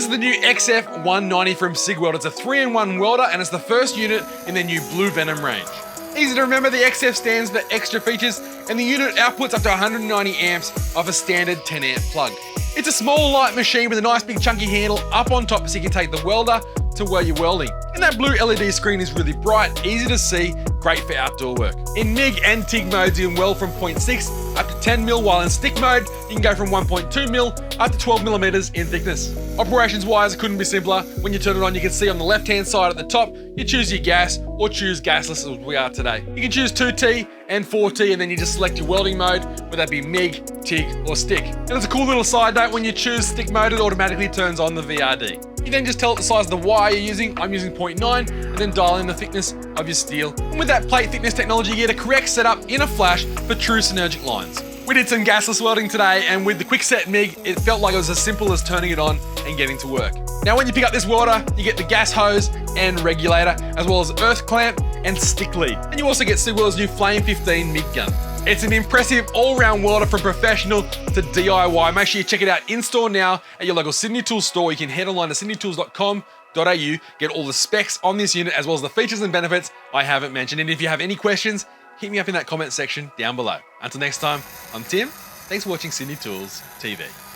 This is the new XF190 from Cigweld. It's a 3-in-1 welder and it's the first unit in their new BlueVENOM range. Easy to remember, the XF stands for extra features and the unit outputs up to 190 amps of a standard 10 amp plug. It's a small light machine with a nice big chunky handle up on top so you can take the welder to where you're welding. And that blue LED screen is really bright, easy to see, great for outdoor work. In MIG and TIG modes, you can weld from 0.6 up to 10 mil, while in stick mode, you can go from 1.2 mil up to 12 millimeters in thickness. Operations wise, it couldn't be simpler. When you turn it on, you can see on the left hand side at the top, you choose your gas or choose gasless as we are today. You can choose 2T and 4T and then you just select your welding mode, whether that be MIG, TIG or stick. And it's a cool little side note, when you choose stick mode, it automatically turns on the VRD. You then just tell it the size of the wire you're using. I'm using 0.9 and then dial in the thickness of your steel. And with that plate thickness technology, you get a correct setup in a flash for true synergic lines. We did some gasless welding today, and with the quick set MIG, it felt like it was as simple as turning it on and getting to work. Now when you pick up this welder, you get the gas hose and regulator, as well as earth clamp and stick lead. And you also get Cigweld's new Flame 15 MIG gun. It's an impressive all-round welder from professional to DIY. Make sure you check it out in-store now at your local Sydney Tools store. You can head online to sydneytools.com.au, get all the specs on this unit, as well as the features and benefits I haven't mentioned. And if you have any questions, hit me up in that comment section down below. Until next time, I'm Tim. Thanks for watching Sydney Tools TV.